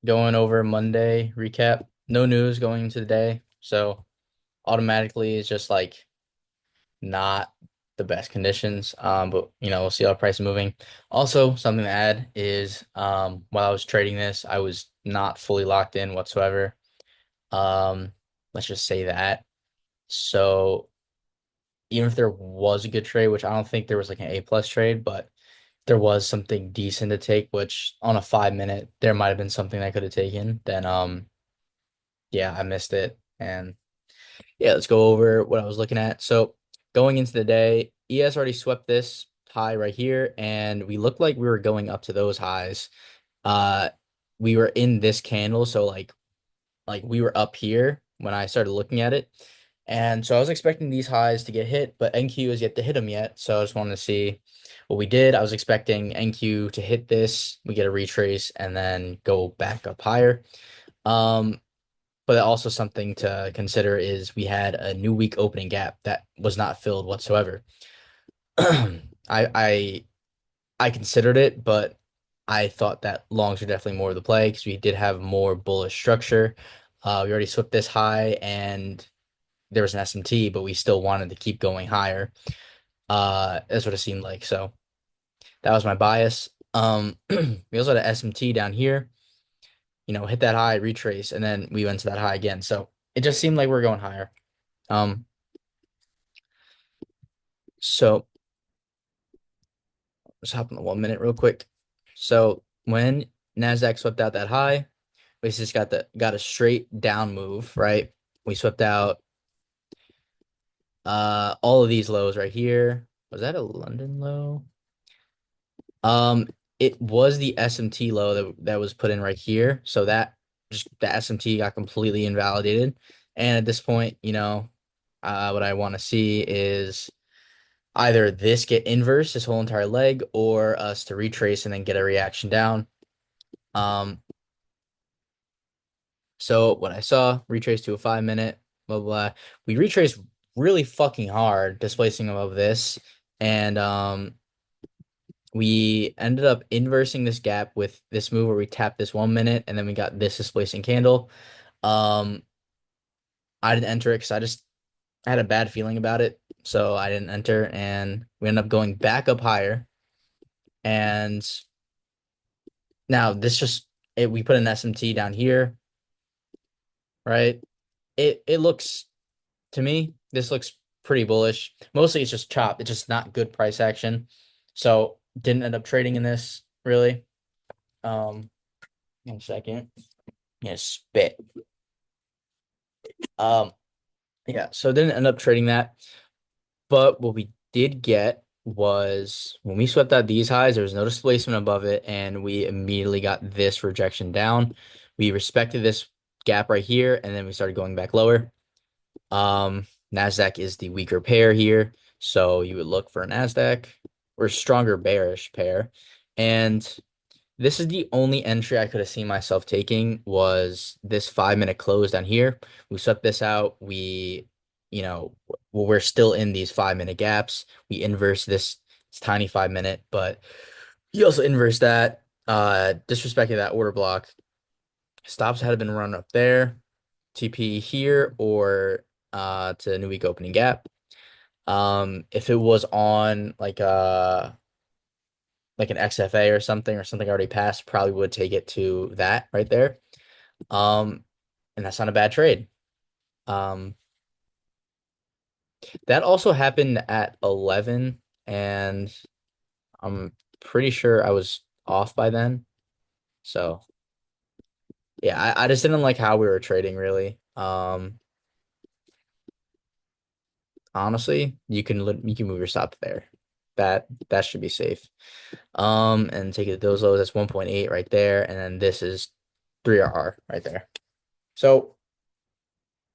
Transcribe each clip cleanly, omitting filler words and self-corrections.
going over Monday recap. No news going into the day, so automatically it's just like not the best conditions. But we'll see how price is moving. Also, something to add is while I was trading this, I was not fully locked in whatsoever. Um, let's just say that. So even if there was a good trade, which I don't think there was like an A plus trade, but there was something decent to take, which on a 5 minute there might have been something I could have taken. Then yeah, I missed it. And yeah, let's go over what I was looking at. So going into the day, ES already swept this high right here, and we looked like we were going up to those highs. Uh, we were in this candle, so like we were up here when I started looking at it. And so I was expecting these highs to get hit, but NQ has yet to hit them yet. So I just wanted to see what we did. I was expecting NQ to hit this, we get a retrace, and then go back up higher. Um, but also something to consider is we had a new week opening gap that was not filled whatsoever. I I considered it, but I thought that longs were definitely more of the play because we did have more bullish structure. We already swept this high and there was an SMT, but we still wanted to keep going higher. That's what it seemed like. So that was my bias. We also had an SMT down here, hit that high, retrace, and then we went to that high again. So it just seemed like we are going higher. Um, so let's hop on the 1 minute real quick. So when Nasdaq swept out that high, we just got a straight down move, right? We swept out all of these lows right here. Was that a London low? Um, it was the SMT low that was put in right here. So that just the SMT got completely invalidated. And at this point, what I want to see is either this get inverse this whole entire leg or us to retrace and then get a reaction down. Um, so what I saw, retrace to a 5 minute, blah, blah, blah. We retraced really fucking hard, displacing above this. And we ended up inversing this gap with this move where we tapped this 1 minute and then we got this displacing candle. Um, I didn't enter it because I just had a bad feeling about it. So I didn't enter and we ended up going back up higher. And now we put an SMT down here, right? It looks to me, this looks pretty bullish. Mostly it's just chop. It's just not good price action. So didn't end up trading in this really. Um, in a second. Yeah, spit. Um, yeah, so didn't end up trading that. But what we did get was when we swept out these highs, there was no displacement above it, and we immediately got this rejection down. We respected this gap right here, and then we started going back lower. Nasdaq is the weaker pair here, so you would look for a Nasdaq or stronger bearish pair. And this is the only entry I could have seen myself taking was this 5 minute close down here. We swept this out. We're still in these 5 minute gaps. We inverse this it's tiny 5 minute, but you also inverse that. Disrespecting that order block. Stops had been run up there. TP here or to new week opening gap. If it was on like an XFA or something already passed, probably would take it to that right there. Um, and that's not a bad trade. Um, that also happened at 11, and I'm pretty sure I was off by then. So yeah, I just didn't like how we were trading really. Honestly, you can move your stop there. That should be safe. And take it to those lows. That's 1.8 right there, and then this is 3RR right there. So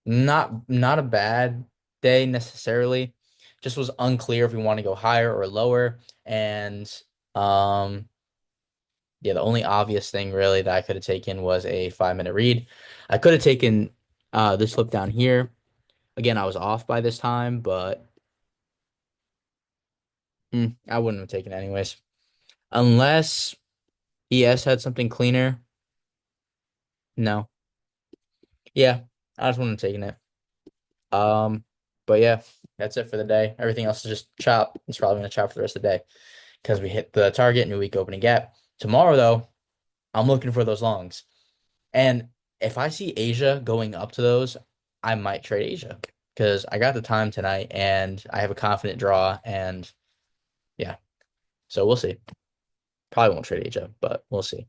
not a bad day necessarily. Just was unclear if we want to go higher or lower. And um yeah, the only obvious thing really that I could have taken was a 5 minute read. I could have taken this flip down here. Again, I was off by this time, but I wouldn't have taken it anyways. Unless ES had something cleaner. No. Yeah, I just wanted to take it. Um, but yeah, that's it for the day. Everything else is just chop. It's probably gonna chop for the rest of the day because we hit the target, new week opening gap. Tomorrow though, I'm looking for those longs. And if I see Asia going up to those, I might trade Asia because I got the time tonight and I have a confident draw and yeah. So we'll see. Probably won't trade Asia, but we'll see.